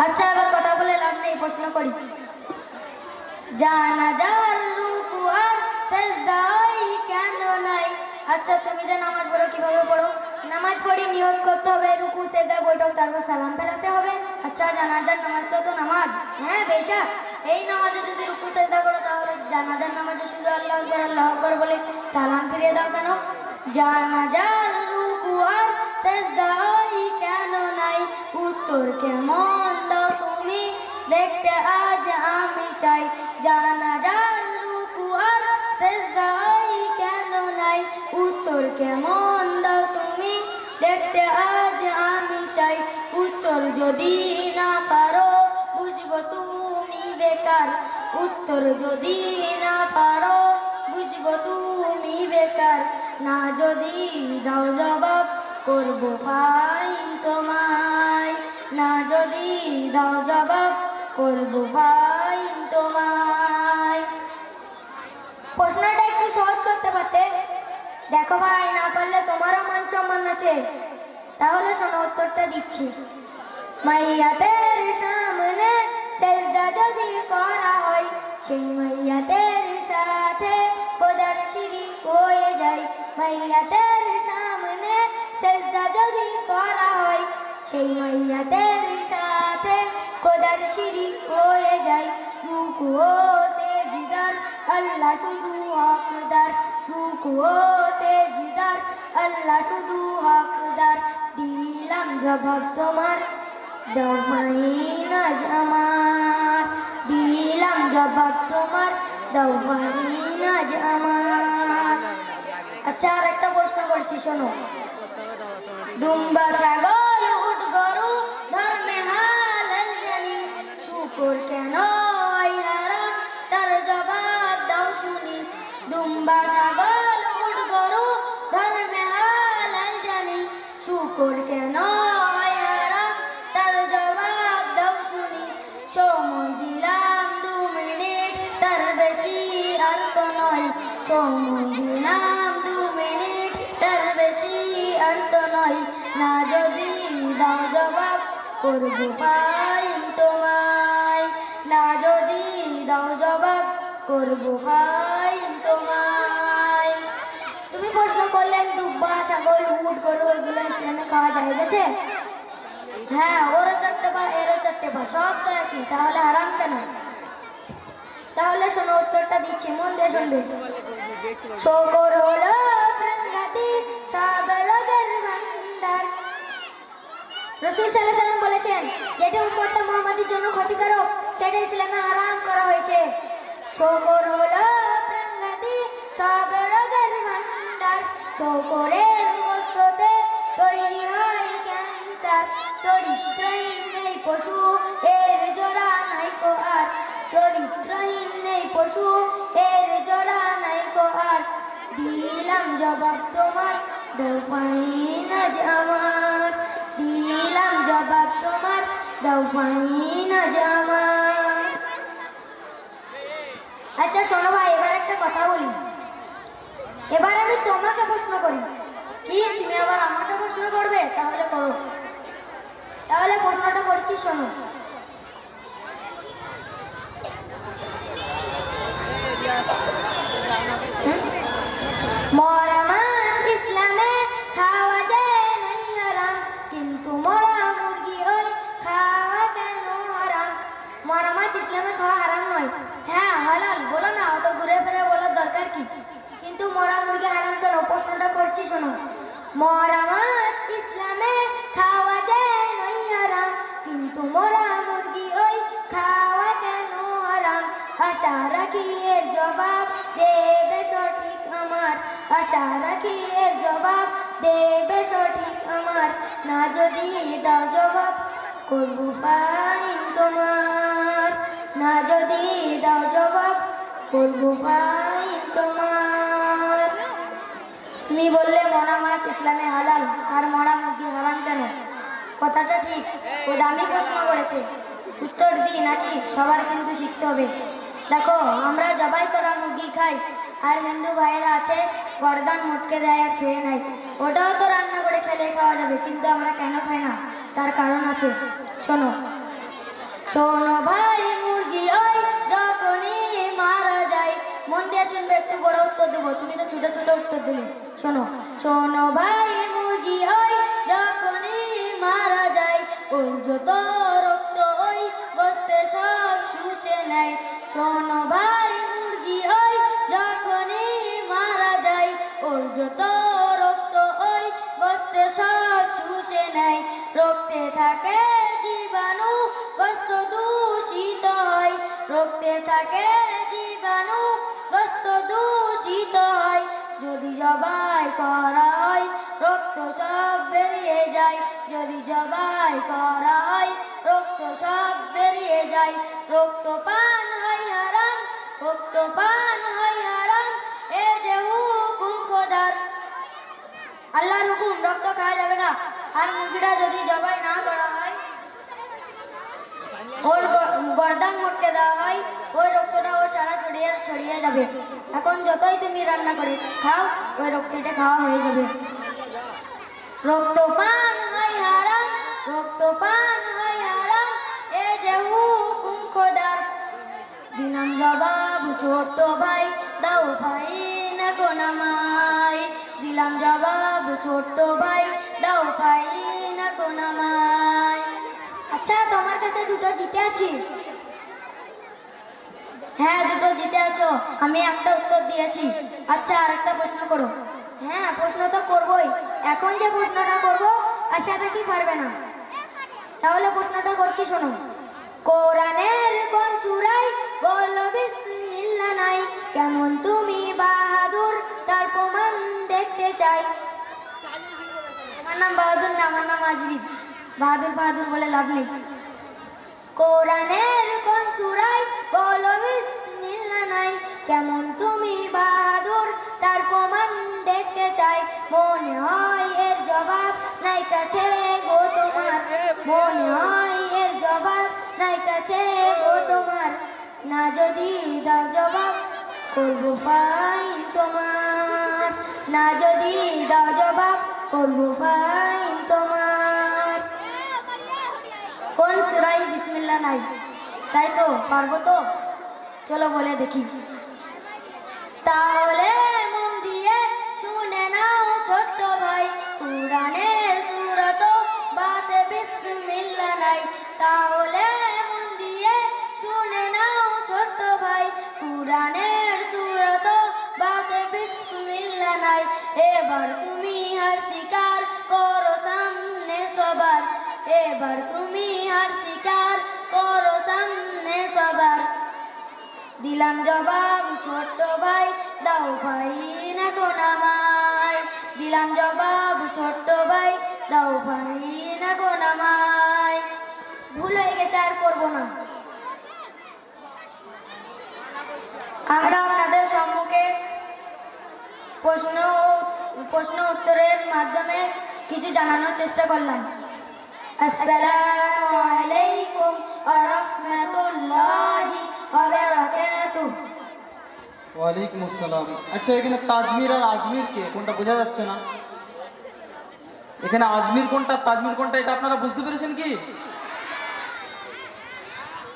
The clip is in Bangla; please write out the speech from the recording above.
আচ্ছা এবার কথা বলে লাভ নেই, প্রশ্ন করি। জানাজার রুকু আর সিজদাই কেন নাই? আচ্ছা তুমি যে নামাজ পড়ো কিভাবে পড়ো? নামাজ পড়ি নিয়ত করতে হবে, রুকু সিজদা বৈঠক, তারপর সালাম ফেরাতে হবে। আচ্ছা জানাজার নামাজটা তো নামাজ, হ্যাঁ বেশা। এই নামাজে যদি রুকু সিজদা করো তাহলে জানাজার নামাজে শুধু আল্লাহু আকবার বলে সালাম ফিরিয়ে দাও কেন? জানাজার রুকু আর সিজদাই কেন নাই? উত্তর কেমন দাও তুমি দেখতে আজ আমি চাই। জানাজার রুকু আর সিজদাই কেন নাই? উত্তর কেমন দাও তুমি দেখতে আজ আমি চাই। উত্তর যদি না পারো বুঝবো তুমি বেকার। উত্তর যদি না পারো বুঝবো তুমি বেকার। না যদি দাও জবাব করবো ফাইন তোমায়। না যদি দাও জবাব করবো ফাইন তোমায়। প্রশ্নটা একটু সহজ করতে পারতে। দেখো ভাই, না পারলে তোমারও মান সম্মান আছে। তাহলে শোনো, উত্তরটা দিচ্ছি। মাইয়াতের সামনে সেজদা যদি করা হয়, সেই মাইয়াতের সাথে খোদার শিরিক হয়ে যায়। মাইয়াতের সামনে সেজদা যদি করা হয়, সেই মাইয়াতের সাথে খোদার শিরিক হয়ে যায়। রুকু ও সেজদার আল্লাহ শুধু হকদার। রুকু ও সেজদার আল্লাহ শুধু হকদার। দিলাম জবাব তোমার দাও ফাইন আজ আমার। দিলাম জবাব তোমার দাও ফাইন আজ আমার। আচ্ছা আর একটা প্রশ্ন করছি, শোনো। দুম্বা ছাগল উট গরু ধর্মে হালাল জানি, শুকর কেন হারাম তার জবাব দাও শুনি। দুম্বা ছাগল উট গরু ধর্মে হালাল জানি, শুকর কেন হারাম তার জবাব দাও শুনি। সময় দিলাম 2 মিনিট, তার বেশি আর তো নয়। সময় দিলাম 2 মিনিট, তার বেশি আর তো নয়। না যদি দাও জবাব করবো ফাইন তোমায়। না যদি দাও জবাব করবো ফাইন তোমায়। তুমি প্রশ্ন করলেন দুব্বা ছাগল উট গরু এগুলো ইসলামে খাওয়া যায় গেছে? হ্যাঁ, ওরও 4টে পা এরও 4টে পা, সব তো একই, তাহলে আরাম কেন? তাহলে শোনো, উত্তরটা দিচ্ছি, মন দিয়ে শুনবে। শকর হলো প্রাণঘাতী সব রোগের ভান্ডার। রাসূল সাল্লাল্লাহু আলাইহি ওয়াসাল্লাম বলেছেন, যেটা উম্মতে মুহাম্মাদির জন্য ক্ষতিকারক সেটা ইসলামে হারাম করা হয়েছে। শকর হলো প্রাণঘাতী সব রোগের ভান্ডার। শকরের গোশতে তৈরি হয় ক্যান্সার। চরিত্রহীন নেই পশু এর জোড়া নাই কো আর। চরিত্রহীন নেই পশু এর জোড়া নাই কো আর। দিলাম জবাব তোমার দাও ফাইন আজ আমার। দিলাম জবাব তোমার দাও ফাইন আজ আমার। আচ্ছা শোনো ভাই, এবার একটা কথা বলি। এবার আমি তোমাকে প্রশ্ন করি। কি তুমি আবার আমাকে প্রশ্ন করবে? তাহলে করো। তাহলে প্রশ্নটা করছি, শোনো। মরা মাছ ইসলামে খাওয়া যায় নাই হারাম, কিন্তু মরা মুরগি ওই খাওয়া কেন হারাম? মরা মাছ ইসলামে খাওয়া হারাম নয়, হ্যাঁ হালাল। বলো না, অত ঘুরে ফিরে বলার দরকার কি? কিন্তু মরা মুরগি হারাম কেন? প্রশ্নটা করছি, শোনো। মরা মাছ ইসলামে খাওয়া যায় নাই হারাম, কিন্তু মরা মুরগি ওই খাওয়া কেন হারাম? আশা রাখি এর জবাব দেবে সঠিক আমার। আশা রাখি এর জবাব দেবে সঠিক আমার। না যদি দাও জবাব করবো ফাইন তোমার। না যদি দাও জবাব করবো ফাইন তোমার। তুমি বললে মরা মাছ ইসলামে হালাল আর মরা মুরগি হারাম কেন? কথাটা ঠিক, ও দামি প্রশ্ন করেছে। উত্তর দিই নাকি? সবার কিন্তু শিখতে হবে। দেখো, আমরা জবাই করা মুরগি খাই, আর হিন্দু ভাইয়েরা আছে গর্দান মোটকে দেয় আর খেয়ে নেয়। ওটাও তো রান্না করে খেলে খাওয়া যাবে, কিন্তু আমরা কেন খাই না? তার কারণ আছে, শোনো। শোনো ভাই মুরগি ওই যখনই মারা যায়। মন দিয়ে শুনবে, একটু বড় উত্তর দেবো, তুমি তো ছোট ছোট উত্তর দিলে। শোনো, শোনো ভাই মুরগি ওই যখনই মারা যায়, ওর যত রক্ত ওই বসতে সব শুষে নেয়। শোনো ভাই মুরগি ওই যখনই মারা যায়, ওর যত রক্ত ওই বসতে সব শুষে নেয়। রক্তে থাকে জীবাণু, গোস্ত দূষিত হয়। রক্তে থাকে জীবাণু, গোস্ত দূষিত হয়। যদি জবাই করা হয় রক্ত সব বেরিয়ে যায়। যদি জবাই করা হয় রক্ত সব বেরিয়ে যায়। রক্ত পান হয় হারাম, রক্ত পান হয় হারাম, এ যে হুকুম খোদার। আল্লাহর হুকুম, রক্ত খাওয়া যাবে না। আর মুরগিটা যদি জবাই না করা হয়, ওর গর্দান মটকে দেওয়া হয়, ওই রক্তটা ওর সারা ছড়িয়ে ছড়িয়ে যাবে। এখন যতই তুমি রান্না করে খাও, ওই রক্তটা খাওয়া হয়ে যাবে। রক্ত পান হয় হারাম, রক্ত পান হয় হারাম, এ যে হুকুম খোদার। দিলাম জবাব ছোট ভাই, দাও ভাই না গো নামাই। দিলাম জবাব ছোট ভাই, দাও ভাই না গো নামাই। আচ্ছা, তোমার কাছে দুটো জিতে আছি। হ্যাঁ, দুটো জিতে আছো, আমি একটা উত্তর দিয়েছি। আচ্ছা, আর একটা প্রশ্ন করো। হ্যাঁ, প্রশ্ন তো করবোই। এখন যে প্রশ্নটা করবো আশা থাকি পারবে না, তাহলে প্রশ্নটা করছি, শোনো। কোরআনের কোন সূরায় বলো বিসমিল্লাহ নাই? কেমন তুমি বাহাদুর তার প্রমাণ দেখতে চাই। আমার নাম বাহাদুর না, আমার নাম আজমির। বাহাদুর বাহাদুর বলে লাভ নেই। কোরআনের কোন সূরায় বলো বিসমিল্লাহ নাই? কেমন তুমি বাহাদুর তার প্রমাণ দেখতে চাই। মনে হয় এর জবাব নাই কাছে গো তোমার। মনে হয় এর জবাব নাই কাছে গো তোমার। না যদি দাও জবাব করবো ফাইন তোমার। না যদি দাও জবাব করবো ফাইন তোমার। কোন সূরায় বিসমিল্লাহ নাই? তাই তো, পারবো তো? চলো বলে দেখি। তাহলে মন দিয়ে শুনে নাও ছোট্ট ভাই, কুরআনের সূরা তো বাতে বিসমিল্লাহ নাই। তাহলে মন দিয়ে শুনে নাও ছোট্ট ভাই, কুরআনের সূরা তো বাতে বিসমিল্লাহ নাই। এবার তুমি হার স্বীকার করো সামনে সবার। এবার তুমি হার স্বীকার করো সামনে সবার। দিলাম জবাব ছোট্ট ভাই, দাও ভাই না গো নামাই। দিলাম জবাব ছোট্ট ভাই, দাও ভাই না গো নামাই। ভুল হয়ে গেছে, আর করবো না। আমরা আপনাদের সম্মুখে প্রশ্ন উত্তরের মাধ্যমে কিছু জানানোর চেষ্টা করলাম। আসসালামু আলাইকুম ওয়া রাহমাতুল্লাহি ওয়া বারাকাতুহু। ওয়ালাইকুম আসসালাম। আচ্ছা, এখানে তাজমির আর আজমির কে কোনটা বোঝা যাচ্ছে না। এখানে আজমির কোনটা তাজমির কোনটা এটা আপনারা বুঝতে পেরেছেন কি?